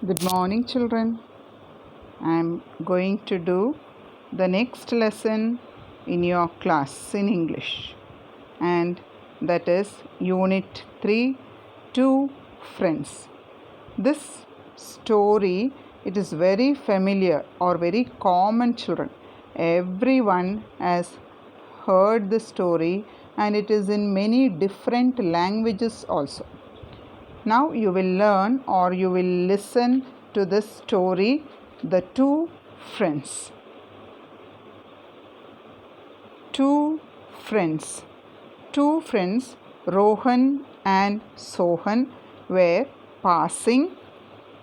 Good morning, children. I am going to do the next lesson in your class in English, and that is Unit 3, Two Friends. This story, it is very familiar or very common, children. Everyone has heard the story, and it is in many different languages also. Now you will learn or you will listen to this story, The Two Friends. Two friends. Two friends, Rohan and Sohan, were passing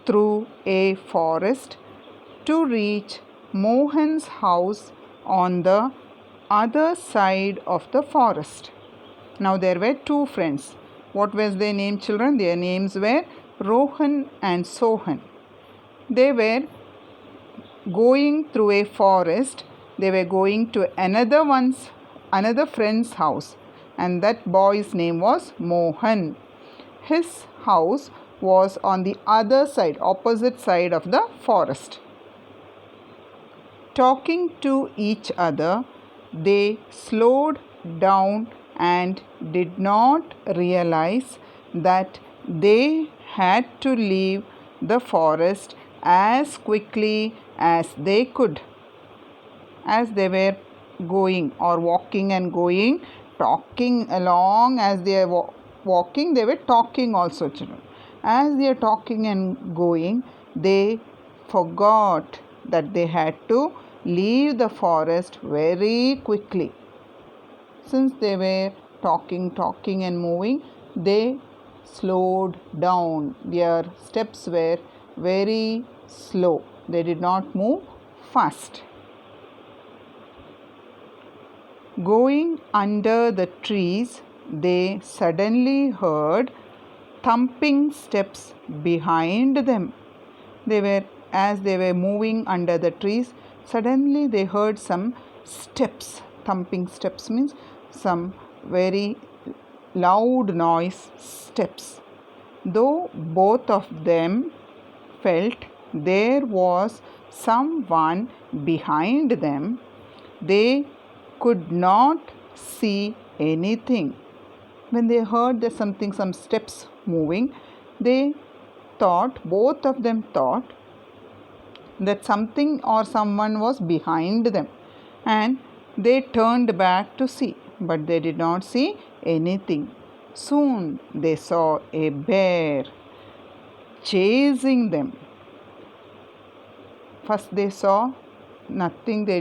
through a forest to reach Mohan's house on the other side of the forest. Now there were two friends. What was their name, children? Their names were Rohan and Sohan. They were going through a forest. They were going to another friend's house, and that boy's name was Mohan. His house was on the other side, opposite side of the forest. Talking to each other, they slowed down and did not realize that they had to leave the forest as quickly as they could. As they were going or walking and going, talking along, as they were walking, they were talking also, children. As they are talking and going, they forgot that they had to leave the forest very quickly. Since they were talking and moving, they slowed down. Their steps were very slow. They did not move fast. Going under the trees, they suddenly heard thumping steps behind them. As they were moving under the trees, suddenly they heard some steps. Thumping steps means some very loud noise steps. Though both of them felt there was someone behind them, they could not see anything. When they heard there's some steps moving, both of them thought that something or someone was behind them, and they turned back to see, but they did not see anything. Soon they saw a bear chasing them. First they saw nothing, they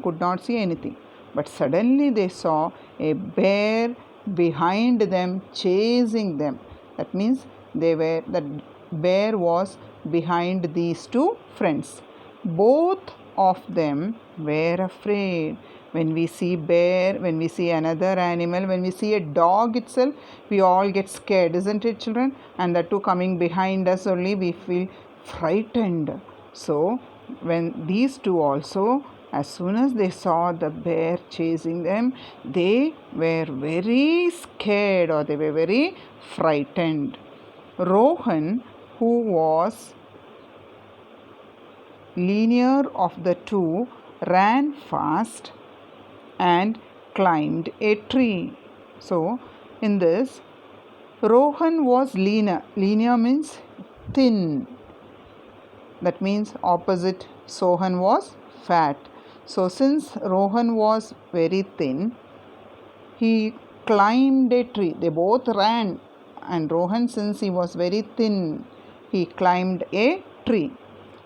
could not see anything, but suddenly they saw a bear behind them chasing them. That means the bear was behind these two friends. Both of them were afraid. When we see bear, when we see another animal, when we see a dog itself, we all get scared, isn't it, children? And that too coming behind us only, we feel frightened. So when these two also, as soon as they saw the bear chasing them, they were very scared or they were very frightened. Rohan, who was leaner of the two, ran fast and climbed a tree. So in this, Rohan was leaner. Leaner means thin. That means opposite Sohan was fat. So since Rohan was very thin, he climbed a tree. They both ran, and Rohan, since he was very thin, he climbed a tree.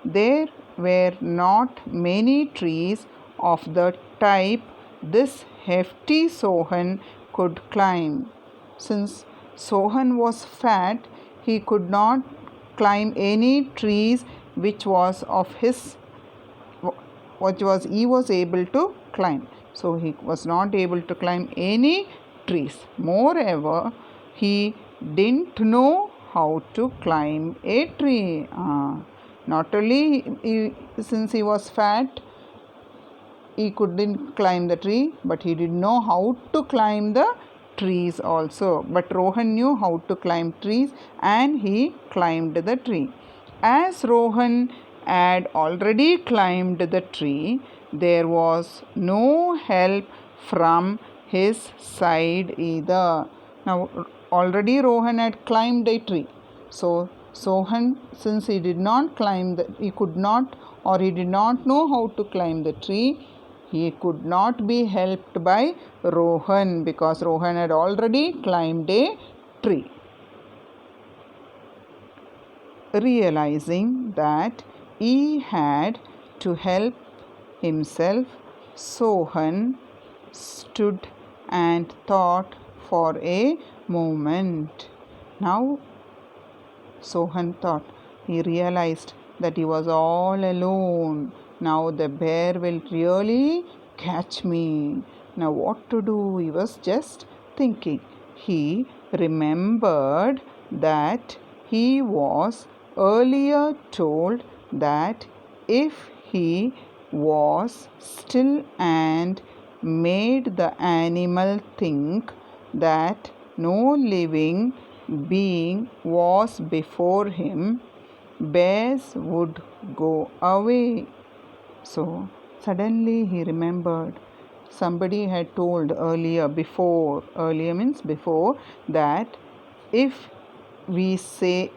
There were not many trees of the type this hefty Sohan could climb. Since Sohan was fat, he could not climb any trees which he was able to climb. So he was not able to climb any trees. Moreover, he didn't know how to climb a tree. Not only since he was fat, he couldn't climb the tree, but he didn't know how to climb the trees also. But Rohan knew how to climb trees, and he climbed the tree. As Rohan had already climbed the tree, there was no help from his side either. Now, already Rohan had climbed a tree. So, Sohan, since he did not climb, he could not, or he did not know how to climb the tree, he could not be helped by Rohan because Rohan had already climbed a tree. Realizing that he had to help himself, Sohan stood and thought for a moment. Now, Sohan thought. He realized that he was all alone. Now the bear will really catch me. Now, what to do? He was just thinking. He remembered that he was earlier told that if he was still and made the animal think that no living being was before him, bears would go away. So suddenly he remembered somebody had told earlier means before, that if we stay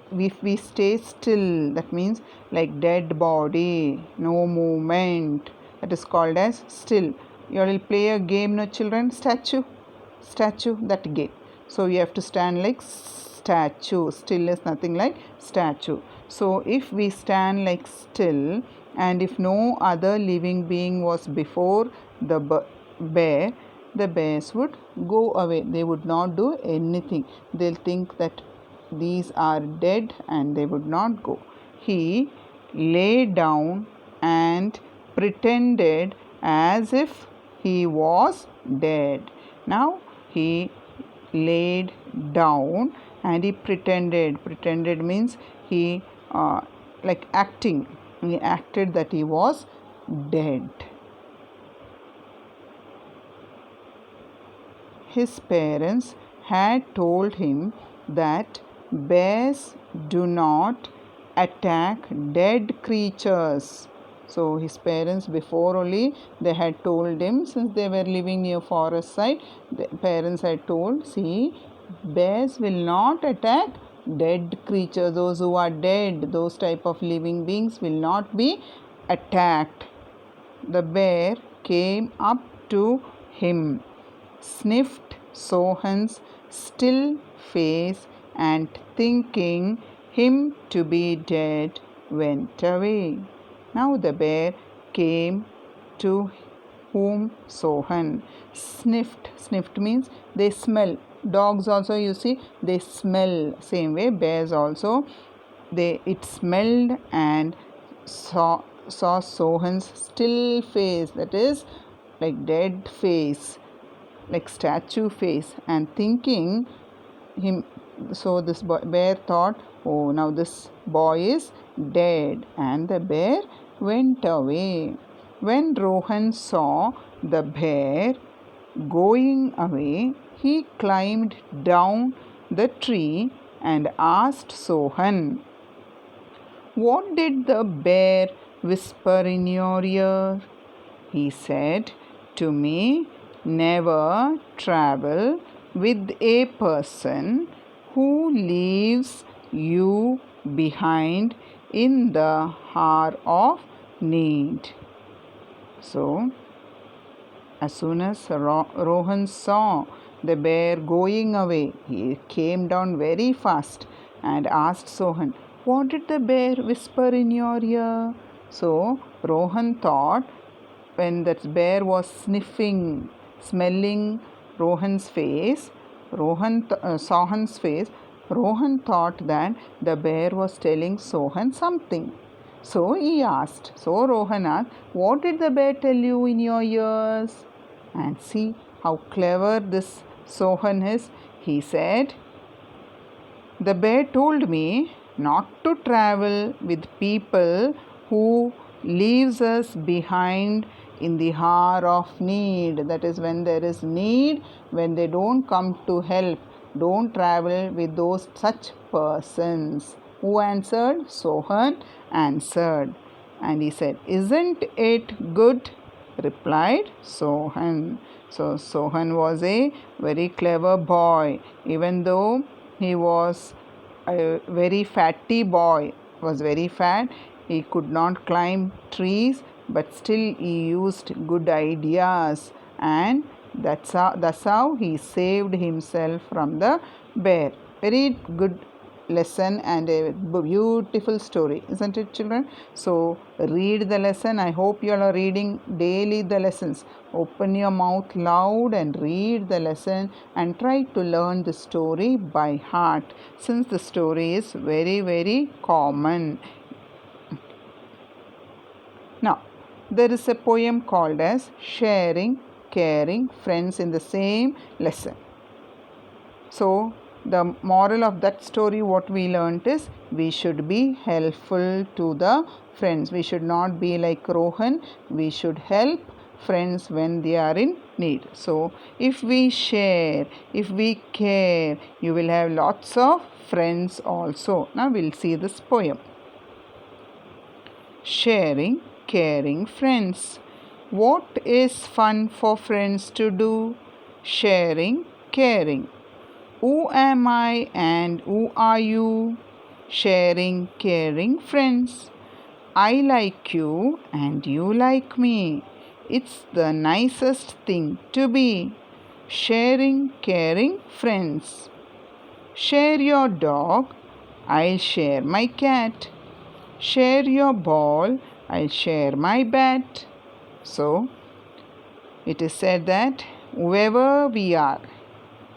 still, that means like dead body, no movement, that is called as still. You will play a game, no children, statue, that game. So you have to stand like statue. Still is nothing like statue. So if we stand like still, and if no other living being was before the bear, the bears would go away. They would not do anything. They'll think that these are dead and they would not go. He lay down and pretended as if he was dead. Now he laid down and he pretended. Pretended means he like acting. He acted that he was dead. His parents had told him that bears do not attack dead creatures. So his parents, before only, they had told him, since they were living near forest side, the parents had told, see, bears will not attack dead creatures. Those who are dead, those type of living beings will not be attacked. The bear came up to him, sniffed Sohan's still face, and thinking him to be dead, went away. Now the bear came to whom Sohan sniffed. Sniffed means they smell. Dogs also, you see, they smell. Same way bears also, it smelled and saw Sohan's still face, that is like dead face, like statue face, and thinking him. So this bear thought, oh, now this boy is dead, and the bear went away. When Rohan saw the bear going away, he climbed down the tree and asked Sohan, what did the bear whisper in your ear? He said to me, never travel with a person who leaves you behind in the hour of need. So, as soon as Rohan saw the bear going away, he came down very fast and asked Sohan, what did the bear whisper in your ear? So, Rohan thought, when that bear was sniffing, smelling Rohan's face, Sohan's face, Rohan thought that the bear was telling Sohan something. So he asked. So Rohan asked, what did the bear tell you in your ears? And see how clever this Sohan is. He said, the bear told me not to travel with people who leaves us behind in the hour of need. That is, when there is need, when they don't come to help, don't travel with those such persons. Who answered? Sohan answered. And he said, "Isn't it good?" replied Sohan. So Sohan was a very clever boy, even though he was a very fatty boy, was very fat. He could not climb trees, but still he used good ideas, and that's how he saved himself from the bear. Very good lesson and a beautiful story, isn't it, children? So read the lesson. I hope you all are reading daily the lessons. Open your mouth loud and read the lesson and try to learn the story by heart, since the story is very common. Now there is a poem called as Sharing Caring Friends in the same lesson. So the moral of that story, what we learnt is, we should be helpful to the friends. We should not be like Rohan. We should help friends when they are in need. So if we share, if we care, you will have lots of friends also. Now we'll see this poem. Sharing Caring Friends. What is fun for friends to do? Sharing, caring. Who am I and who are you? Sharing, caring friends. I like you and you like me. It's the nicest thing to be. Sharing, caring friends. Share your dog, I'll share my cat. Share your ball, I'll share my bat. So, it is said that whoever we are,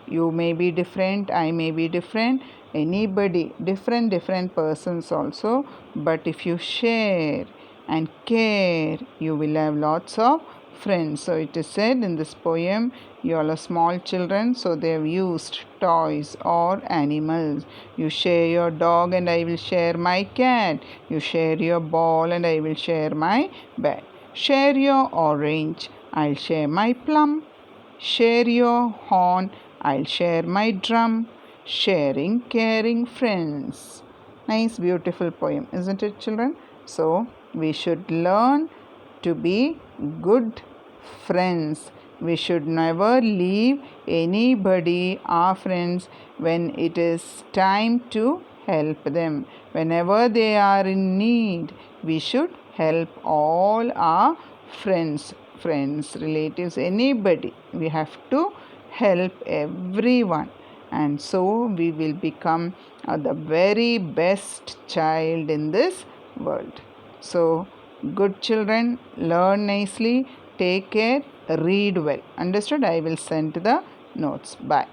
you may be different, I may be different, anybody, different persons also, but if you share and care, you will have lots of friends. So it is said in this poem, you all are small children, so they have used toys or animals. You share your dog and I will share my cat. You share your ball and I will share my bat. Share your orange, I'll share my plum. Share your horn, I'll share my drum. Sharing, caring friends. Nice, beautiful poem, isn't it, children? So, we should learn to be good friends. We should never leave anybody, our friends, when it is time to help them. Whenever they are in need, we should help all our friends, relatives, anybody. We have to help everyone, and so we will become the very best child in this world. So, good children, learn nicely, take care, read well. Understood? I will send the notes. Bye.